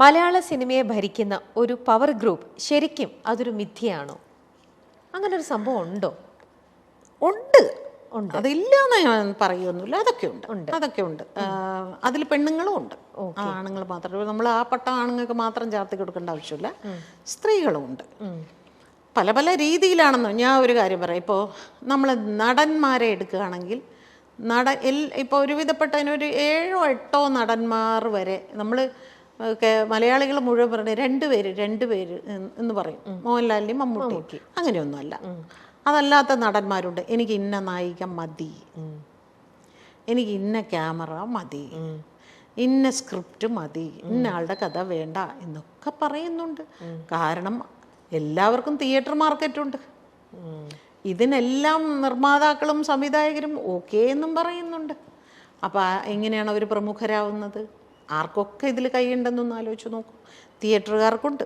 മലയാള സിനിമയെ ഭരിക്കുന്ന ഒരു പവർ ഗ്രൂപ്പ് ശരിക്കും അതൊരു മിഥ്യയാണോ? അങ്ങനെ ഒരു സംഭവം ഉണ്ടോ? ഉണ്ട് ഉണ്ട് അതില്ലാന്ന് ഞാൻ പറയുമൊന്നുമില്ല. അതൊക്കെ ഉണ്ട്. അതിൽ പെണ്ണുങ്ങളും ഉണ്ട്, ആണുങ്ങൾ മാത്രമല്ല. നമ്മൾ ആ പട്ടം ആണുങ്ങൾക്ക് മാത്രം ചാർത്തി കൊടുക്കേണ്ട ആവശ്യമില്ല, സ്ത്രീകളും ഉണ്ട്. പല പല രീതിയിലാണെന്ന് ഞാൻ ഒരു കാര്യം പറയാം. ഇപ്പോൾ നമ്മൾ നടന്മാരെ എടുക്കുകയാണെങ്കിൽ ഇപ്പോൾ ഒരുവിധപ്പെട്ടതിനൊരു 7 or 8 നടന്മാർ വരെ നമ്മൾ മലയാളികൾ മുഴുവൻ പറഞ്ഞ രണ്ട് പേര് എന്ന് പറയും. മോഹൻലാലിൻ്റെയും മമ്മൂട്ടി അങ്ങനെയൊന്നുമല്ല. അതല്ലാത്ത നടന്മാരുണ്ട്. എനിക്ക് ഇന്ന നായിക മതി, എനിക്ക് ഇന്ന ക്യാമറ മതി, ഇന്ന സ്ക്രിപ്റ്റ് മതി, ഇന്ന ആളുടെ കഥ വേണ്ട എന്നൊക്കെ പറയുന്നുണ്ട്. കാരണം എല്ലാവർക്കും തിയേറ്റർ മാർക്കറ്റുണ്ട്. ഇതിനെല്ലാം നിർമ്മാതാക്കളും സംവിധായകരും ഓക്കെ എന്നും പറയുന്നുണ്ട്. അപ്പോൾ എങ്ങനെയാണ് അവർ പ്രമുഖരാകുന്നത്? ആർക്കൊക്കെ ഇതിൽ കൈയുണ്ടെന്നൊന്ന് ആലോചിച്ച് നോക്കും. തിയേറ്ററുകാർക്കുണ്ട്,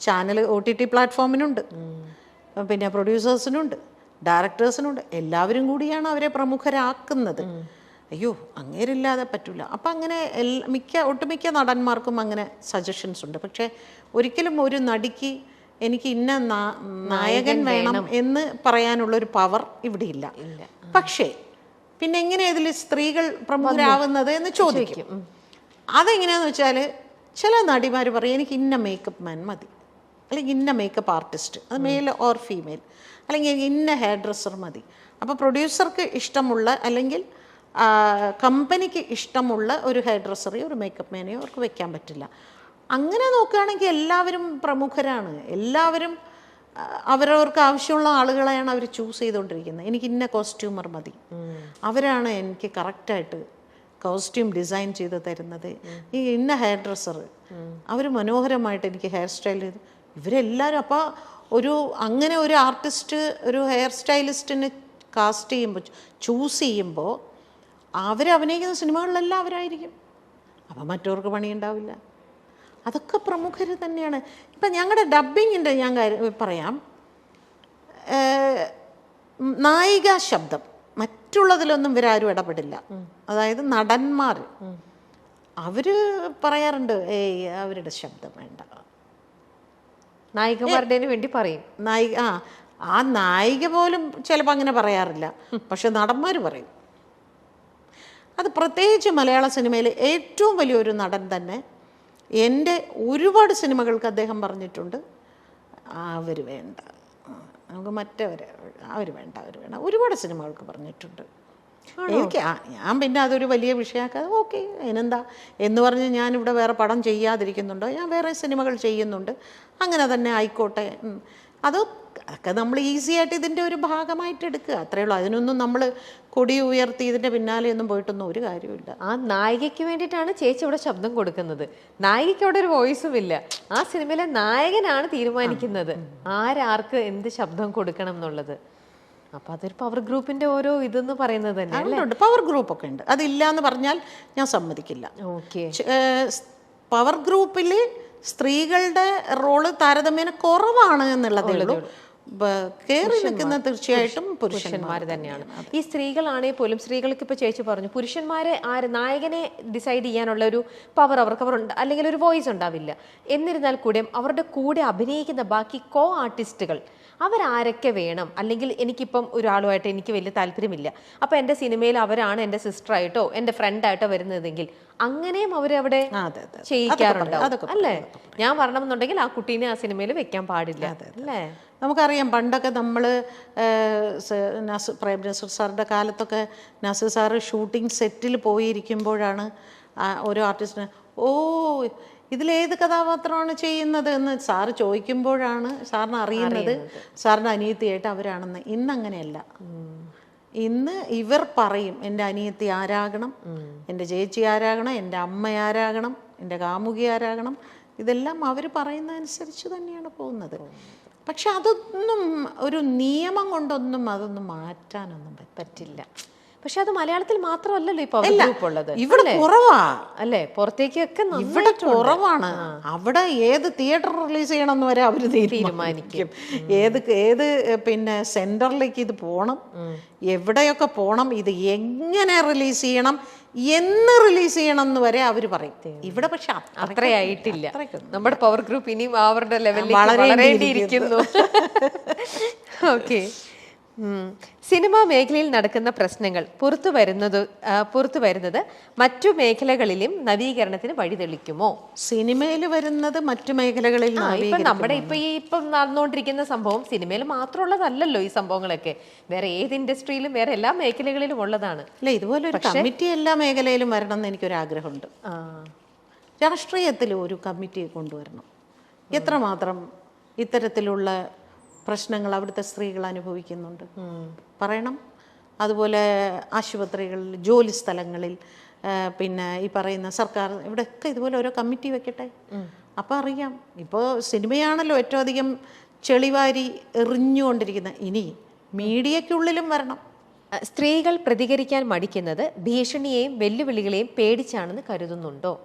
ചാനൽ OTT പ്ലാറ്റ്ഫോമിനുണ്ട്, പിന്നെ പ്രൊഡ്യൂസേഴ്സിനുണ്ട്, ഡയറക്ടേഴ്സിനുണ്ട്. എല്ലാവരും കൂടിയാണ് അവരെ പ്രമുഖരാക്കുന്നത്. അയ്യോ അങ്ങേരില്ലാതെ പറ്റില്ല. അപ്പം അങ്ങനെ ഒട്ടുമിക്ക നടന്മാർക്കും അങ്ങനെ സജഷൻസ് ഉണ്ട്. പക്ഷേ ഒരിക്കലും ഒരു നടിക്ക് എനിക്ക് ഇന്ന നായകൻ വേണം എന്ന് പറയാനുള്ളൊരു പവർ ഇവിടെ ഇല്ല. പക്ഷേ പിന്നെ എങ്ങനെയാണ് ഇതിൽ സ്ത്രീകൾ പ്രമുഖരാകുന്നത് എന്ന് ചോദിക്കും. അതെങ്ങനെയാന്ന് വെച്ചാൽ ചില നടിമാർ പറയും എനിക്ക് ഇന്ന മേക്കപ്പ് മാൻ മതി, അല്ലെങ്കിൽ ഇന്ന മേക്കപ്പ് ആർട്ടിസ്റ്റ്, അത് മെയിൽ ഓർ ഫീമെയിൽ, അല്ലെങ്കിൽ ഇന്ന ഹെയർ ഡ്രസ്സർ മതി. അപ്പോൾ പ്രൊഡ്യൂസർക്ക് ഇഷ്ടമുള്ള അല്ലെങ്കിൽ കമ്പനിക്ക് ഇഷ്ടമുള്ള ഒരു ഹെയർ ഡ്രസ്സറെയോ ഒരു മേക്കപ്പ് മാനെയോ അവർക്ക് വെക്കാൻ പറ്റില്ല. അങ്ങനെ നോക്കുകയാണെങ്കിൽ എല്ലാവരും പ്രമുഖരാണ്. എല്ലാവരും അവരവർക്ക് ആവശ്യമുള്ള ആളുകളെയാണ് അവർ ചൂസ് ചെയ്തുകൊണ്ടിരിക്കുന്നത്. എനിക്ക് ഇന്ന കോസ്റ്റ്യൂമർ മതി, അവരാണ് എനിക്ക് കറക്റ്റായിട്ട് കോസ്റ്റ്യൂം ഡിസൈൻ ചെയ്ത് തരുന്നത്. ഈ ഇന്ന ഹെയർ ഡ്രസ്സർ അവർ മനോഹരമായിട്ട് എനിക്ക് ഹെയർ സ്റ്റൈൽ ചെയ്ത് ഇവരെല്ലാവരും. അപ്പോൾ അങ്ങനെ ഒരു ആർട്ടിസ്റ്റ് ഒരു ഹെയർ സ്റ്റൈലിസ്റ്റിനെ കാസ്റ്റ് ചെയ്യുമ്പോൾ ചൂസ് ചെയ്യുമ്പോൾ അവരഭിനയിക്കുന്ന സിനിമകളിലെല്ലാം അവരായിരിക്കും. അപ്പം മറ്റവർക്ക് പണിയുണ്ടാവില്ല. അതൊക്കെ പ്രമുഖർ തന്നെയാണ്. ഇപ്പം ഞങ്ങളുടെ ഡബ്ബിങ്ങിൻ്റെ ഞാൻ പറയാം, നായിക ശബ്ദം മറ്റുള്ളതിലൊന്നും ഇവരാരും ഇടപെടില്ല. അതായത് നടന്മാർ അവർ പറയാറുണ്ട് അവരുടെ ശബ്ദം വേണ്ട, നായികമാരുടെ വേണ്ടി പറയും. ആ നായിക പോലും ചിലപ്പോൾ അങ്ങനെ പറയാറില്ല, പക്ഷെ നടന്മാർ പറയും. അത് പ്രത്യേകിച്ച് മലയാള സിനിമയിൽ ഏറ്റവും വലിയൊരു നടൻ തന്നെ എൻ്റെ ഒരുപാട് സിനിമകൾക്ക് അദ്ദേഹം പറഞ്ഞിട്ടുണ്ട് അവർ വേണ്ട, നമുക്ക് അവർ വേണ്ട ഒരുപാട് സിനിമകൾക്ക് പറഞ്ഞിട്ടുണ്ട്. ഞാൻ പിന്നെ അതൊരു വലിയ വിഷയമാക്കാതെ ഓക്കെ അതിനെന്താ എന്ന് പറഞ്ഞ് ഞാനിവിടെ വേറെ പടം ചെയ്യാതിരിക്കുന്നുണ്ടോ, ഞാൻ വേറെ സിനിമകൾ ചെയ്യുന്നുണ്ട്, അങ്ങനെ തന്നെ ആയിക്കോട്ടെ. അതൊക്കെ നമ്മൾ ഈസി ആയിട്ട് ഇതിൻ്റെ ഒരു ഭാഗമായിട്ട് എടുക്കുക, അത്രയേ ഉള്ളൂ. അതിനൊന്നും നമ്മൾ കൊടി ഉയർത്തി ഇതിൻ്റെ പിന്നാലെയൊന്നും പോയിട്ടൊന്നും ഒരു കാര്യമില്ല. ആ നായികയ്ക്ക് വേണ്ടിയിട്ടാണ് ചേച്ചി ഇവിടെ ശബ്ദം കൊടുക്കുന്നത്. നായികയ്ക്ക് അവിടെ ഒരു വോയിസും ഇല്ല. ആ സിനിമയിലെ നായകനാണ് തീരുമാനിക്കുന്നത് ആർക്ക് എന്ത് ശബ്ദം കൊടുക്കണം എന്നുള്ളത്. അപ്പൊ അതൊരു പവർ ഗ്രൂപ്പിന്റെ ഓരോ ഇതെന്ന് പറയുന്നത് തന്നെ പവർ ഗ്രൂപ്പ് ഒക്കെ ഉണ്ട്. അതില്ല എന്ന് പറഞ്ഞാൽ ഞാൻ സമ്മതിക്കില്ല. ഓക്കെ, പവർ ഗ്രൂപ്പിൽ സ്ത്രീകളുടെ റോള് താരതമ്യേന കുറവാണ് എന്നുള്ളതേ ഉള്ളൂ. കയറി നിൽക്കുന്ന തീർച്ചയായിട്ടും പുരുഷന്മാർ തന്നെയാണ്. ഈ സ്ത്രീകളാണെങ്കിൽ പോലും സ്ത്രീകൾക്ക് ഇപ്പൊ ചേച്ചി പറഞ്ഞു പുരുഷന്മാരെ നായകനെ ഡിസൈഡ് ചെയ്യാനുള്ള ഒരു പവർ അവർക്ക് അല്ലെങ്കിൽ ഒരു വോയിസ് ഉണ്ടാവില്ല. എന്നിരുന്നാൽ കൂടെ അവരുടെ കൂടെ അഭിനയിക്കുന്ന ബാക്കി കോ ആർട്ടിസ്റ്റുകൾ അവരാരൊക്കെ വേണം, അല്ലെങ്കിൽ എനിക്കിപ്പം ഒരാളുമായിട്ട് എനിക്ക് വലിയ താല്പര്യമില്ല, അപ്പം എൻ്റെ സിനിമയിൽ അവരാണ് എൻ്റെ സിസ്റ്ററായിട്ടോ എൻ്റെ ഫ്രണ്ടായിട്ടോ വരുന്നതെങ്കിൽ അങ്ങനെയും അവരവിടെ ചെയ്യിക്കാറുണ്ടാവും അല്ലേ? ഞാൻ വരണമെന്നുണ്ടെങ്കിൽ ആ കുട്ടീനെ ആ സിനിമയിൽ വെക്കാൻ പാടില്ല അല്ലേ? നമുക്കറിയാം പണ്ടൊക്കെ നമ്മൾ പ്രേം നസീർ സാറിൻ്റെ കാലത്തൊക്കെ നസീർ സാറ് ഷൂട്ടിംഗ് സെറ്റിൽ പോയിരിക്കുമ്പോഴാണ് ഓരോ ആർട്ടിസ്റ്റിന് ഇതിലേത് കഥാപാത്രമാണ് ചെയ്യുന്നത് എന്ന് സാറ് ചോദിക്കുമ്പോഴാണ് സാറിന് അറിയുന്നത് സാറിൻ്റെ അനിയത്തിയായിട്ട് അവരാണെന്ന്. ഇന്നങ്ങനെയല്ല. ഇന്ന് ഇവർ പറയും എൻ്റെ അനിയത്തി ആരാകണം, എൻ്റെ ചേച്ചി ആരാകണം, എൻ്റെ അമ്മ ആരാകണം, എൻ്റെ കാമുകി ആരാകണം, ഇതെല്ലാം അവർ പറയുന്നതനുസരിച്ച് തന്നെയാണ് പോകുന്നത്. പക്ഷെ അതൊന്നും ഒരു നിയമം കൊണ്ടൊന്നും അതൊന്നും മാറ്റാനൊന്നും പറ്റില്ല. പക്ഷെ അത് മലയാളത്തിൽ മാത്രമല്ലല്ലോ ഇപ്പൊ ഗ്രൂപ്പ് ഉള്ളത്. ഇവിടെ കുറവാ അല്ലേ? പുറത്തേക്കൊക്കെ ഇവിടെ കുറവാണ്. അവിടെ ഏത് തിയേറ്റർ റിലീസ് ചെയ്യണമെന്ന് വരെ അവർ തീരുമാനിക്കും. ഏത് പിന്നെ സെന്ററിലേക്ക് ഇത് പോകണം, എവിടെയൊക്കെ പോകണം, ഇത് എങ്ങനെ റിലീസ് ചെയ്യണം, എന്ന് റിലീസ് ചെയ്യണം എന്ന് വരെ അവർ പറയും. ഇവിടെ പക്ഷെ അത്രയായിട്ടില്ല. അത്രയ്ക്കൊന്നും. നമ്മുടെ പവർ ഗ്രൂപ്പ് ഇനിയും അവരുടെ ലെവലിൽ വളരേണ്ടിയിരിക്കുന്നു. ഓക്കെ. സിനിമാ മേഖലയിൽ നടക്കുന്ന പ്രശ്നങ്ങൾ പുറത്തു വരുന്നത് മറ്റു മേഖലകളിലും നവീകരണത്തിന് വഴിതെളിക്കുമോ? സിനിമയിൽ വരുന്നത് മറ്റു മേഖലകളിൽ നമ്മുടെ ഇപ്പം നടന്നുകൊണ്ടിരിക്കുന്ന സംഭവം സിനിമയിൽ മാത്രമുള്ളതല്ലല്ലോ. ഈ സംഭവങ്ങളൊക്കെ വേറെ ഏത് ഇൻഡസ്ട്രിയിലും വേറെ എല്ലാ മേഖലകളിലും ഉള്ളതാണ്. അല്ല, ഇതുപോലെ ഒരു കമ്മിറ്റി എല്ലാ മേഖലയിലും വരണം എന്ന് എനിക്കൊരാഗ്രഹമുണ്ട്. രാഷ്ട്രീയത്തിൽ ഒരു കമ്മിറ്റിയെ കൊണ്ടുവരണം. എത്രമാത്രം ഇത്തരത്തിലുള്ള പ്രശ്നങ്ങൾ അവിടുത്തെ സ്ത്രീകൾ അനുഭവിക്കുന്നുണ്ട് പറയണം. അതുപോലെ ആശുപത്രികളിൽ, ജോലി സ്ഥലങ്ങളിൽ, പിന്നെ ഈ പറയുന്ന സർക്കാർ, ഇവിടെയൊക്കെ ഇതുപോലെ ഓരോ കമ്മിറ്റി വെക്കട്ടെ. അപ്പം അറിയാം. ഇപ്പോൾ സിനിമയാണല്ലോ ഏറ്റവും അധികം ചെളിവാരി എറിഞ്ഞുകൊണ്ടിരിക്കുന്നത്. ഇനി മീഡിയയ്ക്കുള്ളിലും വരണം. സ്ത്രീകൾ പ്രതികരിക്കാൻ മടിക്കുന്നത് ഭീഷണിയെയും വെല്ലുവിളികളെയും പേടിച്ചാണെന്ന് കരുതുന്നുണ്ടോ?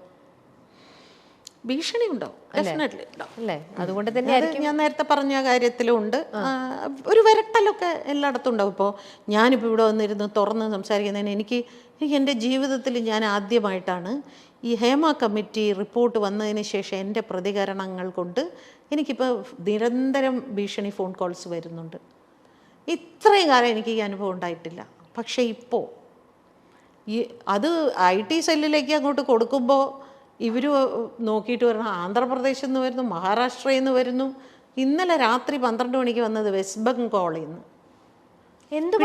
ഭീഷണി ഉണ്ടാവും, ഡെഫിനറ്റ്ലി ഉണ്ടാവും അല്ലേ? അതുകൊണ്ട് തന്നെ ഞാൻ നേരത്തെ പറഞ്ഞ കാര്യത്തിലും ഉണ്ട്. ഒരു വിരട്ടലൊക്കെ എല്ലായിടത്തും ഉണ്ടാവും. ഇപ്പോൾ ഞാനിപ്പോൾ ഇവിടെ വന്നിരുന്ന് തുറന്ന് സംസാരിക്കുന്നതിന് എനിക്ക് എൻ്റെ ജീവിതത്തിൽ ഞാൻ ആദ്യമായിട്ടാണ് ഈ ഹേമ കമ്മിറ്റി റിപ്പോർട്ട് വന്നതിന് ശേഷം എൻ്റെ പ്രതികരണങ്ങൾ കൊണ്ട് എനിക്കിപ്പോൾ നിരന്തരം ഭീഷണി ഫോൺ കോൾസ് വരുന്നുണ്ട്. ഇത്രയും കാലം എനിക്ക് ഈ അനുഭവം ഉണ്ടായിട്ടില്ല. പക്ഷേ ഇപ്പോൾ അത് IT സെല്ലിലേക്ക് അങ്ങോട്ട് കൊടുക്കുമ്പോൾ ഇവർ നോക്കിയിട്ട് വരണം, ആന്ധ്രാപ്രദേശിൽ നിന്ന് വരുന്നു, മഹാരാഷ്ട്രയിൽ നിന്ന് വരുന്നു. ഇന്നലെ രാത്രി 12 മണിക്ക് വന്നത് വെസ്റ്റ് ബംഗാളിൽ നിന്ന്. എന്ത്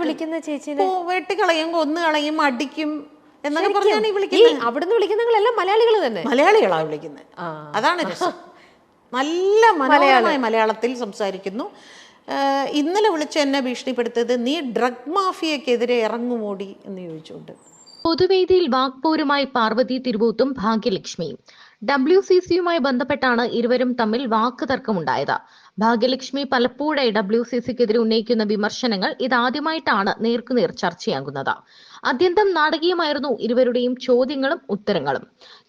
വിളിക്കുന്ന ചേച്ചി? വെട്ടിക്കളയും, കൊന്നുകളയും, അടിക്കും എന്നൊക്കെ പറഞ്ഞാണ് ഈ വിളിക്കുന്നത്. അവിടുന്ന് വിളിക്കുന്നവങ്ങളെല്ലാം മലയാളികൾ തന്നെ, മലയാളികളാണ് വിളിക്കുന്നത്. അതാണ് രസം. നല്ല മനോഹരമായ മലയാളത്തിൽ സംസാരിക്കുന്നു. ഇന്നലെ വിളിച്ച് എന്നെ ഭീഷണിപ്പെടുത്തിയത് നീ ഡ്രഗ് മാഫിയക്കെതിരെ ഇറങ്ങുമോടി എന്ന് ചോദിച്ചുകൊണ്ട്. പൊതുവേദിയിൽ വാക്പോരുമായി പാർവതി തിരുവൂത്തും ഭാഗ്യലക്ഷ്മിയും. WCCയുമായി ബന്ധപ്പെട്ടാണ് ഇരുവരും തമ്മിൽ വാക്ക് തർക്കമുണ്ടായത്. ഭാഗ്യലക്ഷ്മി പലപ്പോഴായി WCCക്കെതിരെ ഉന്നയിക്കുന്ന വിമർശനങ്ങൾ ഇതാദ്യമായിട്ടാണ് നേർക്കുനേർ ചർച്ചയാകുന്നത്. അത്യന്തം നാടകീയമായിരുന്നു ഇരുവരുടെയും ചോദ്യങ്ങളും ഉത്തരങ്ങളും.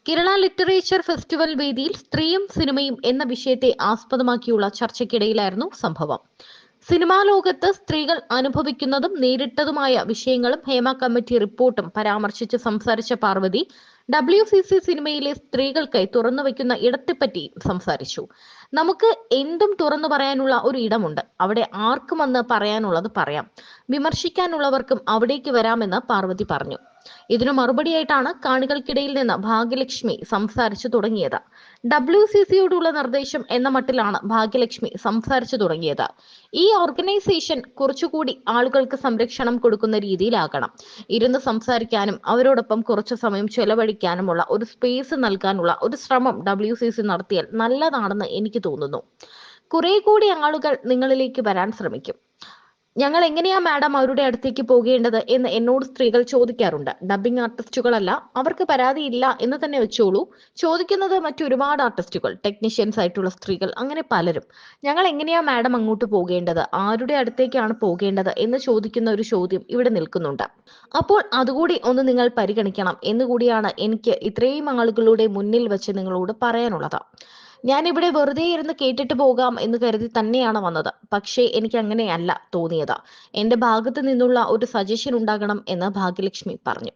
കേരള ലിറ്ററേച്ചർ ഫെസ്റ്റിവൽ വേദിയിൽ സ്ത്രീയും സിനിമയും എന്ന വിഷയത്തെ ആസ്പദമാക്കിയുള്ള ചർച്ചയ്ക്കിടയിലായിരുന്നു സംഭവം. സിനിമാ ലോകത്ത് സ്ത്രീകൾ അനുഭവിക്കുന്നതും നേരിട്ടതുമായ വിഷയങ്ങളും ഹേമ കമ്മിറ്റി റിപ്പോർട്ടും പരാമർശിച്ച് സംസാരിച്ച പാർവതി WCC സിനിമയിലെ സ്ത്രീകൾക്കായി തുറന്നുവെക്കുന്ന ഇടത്തെപ്പറ്റി സംസാരിച്ചു. നമുക്ക് എന്തും തുറന്നു പറയാനുള്ള ഒരു ഇടമുണ്ട്. അവിടെ ആർക്കും വന്ന് പറയാനുള്ളത് പറയാം. വിമർശിക്കാനുള്ളവർക്കും അവിടേക്ക് വരാമെന്ന് പാർവതി പറഞ്ഞു. ഇതിനു മറുപടിയായിട്ടാണ് കാണികൾക്കിടയിൽ നിന്ന് ഭാഗ്യലക്ഷ്മി സംസാരിച്ചു തുടങ്ങിയത്. WCCയോടുള്ള നിർദ്ദേശം എന്ന മട്ടിലാണ് ഭാഗ്യലക്ഷ്മി സംസാരിച്ചു തുടങ്ങിയത്. ഈ ഓർഗനൈസേഷൻ കുറച്ചുകൂടി ആളുകൾക്ക് സംരക്ഷണം കൊടുക്കുന്ന രീതിയിലാകണം. ഇരുന്ന് സംസാരിക്കാനും അവരോടൊപ്പം കുറച്ചു സമയം ചെലവഴിക്കാനുമുള്ള ഒരു സ്പേസ് നൽകാനുള്ള ഒരു ശ്രമം WCC നടത്തിയാൽ നല്ലതാണെന്ന് എനിക്ക് തോന്നുന്നു. കുറെ കൂടി ആളുകൾ നിങ്ങളിലേക്ക് വരാൻ ശ്രമിക്കും. ഞങ്ങൾ എങ്ങനെയാ മാഡം അവരുടെ അടുത്തേക്ക് പോകേണ്ടത് എന്ന് എന്നോട് സ്ത്രീകൾ ചോദിക്കാറുണ്ട്. ഡബ്ബിംഗ് ആർട്ടിസ്റ്റുകളല്ല, അവർക്ക് പരാതിയില്ല എന്ന് തന്നെ വെച്ചോളൂ. ചോദിക്കുന്നത് മറ്റൊരുപാട് ആർട്ടിസ്റ്റുകൾ, ടെക്നീഷ്യൻസ് ആയിട്ടുള്ള സ്ത്രീകൾ, അങ്ങനെ പലരും. ഞങ്ങൾ എങ്ങനെയാ മാഡം അങ്ങോട്ട് പോകേണ്ടത്, ആരുടെ അടുത്തേക്കാണ് പോകേണ്ടത് എന്ന് ചോദിക്കുന്ന ഒരു ചോദ്യം ഇവിടെ നിൽക്കുന്നുണ്ട്. അപ്പോൾ അതുകൂടി ഒന്ന് നിങ്ങൾ പരിഗണിക്കണം എന്നുകൂടിയാണ് എനിക്ക് ഇത്രയും ആളുകളുടെ മുന്നിൽ വെച്ച് നിങ്ങളോട് പറയാനുള്ളത്. ഞാൻ ഇവിടെ വെറുതെ ഇരുന്ന് കേട്ടിട്ട് പോകാം എന്ന് കരുതി തന്നെയാണ് വന്നത്. പക്ഷേ എനിക്ക് അങ്ങനെയല്ല തോന്നിയത്. എന്റെ ഭാഗത്ത് നിന്നുള്ള ഒരു സജഷൻ ഉണ്ടാകണം എന്ന് ഭാഗ്യലക്ഷ്മി പറഞ്ഞു.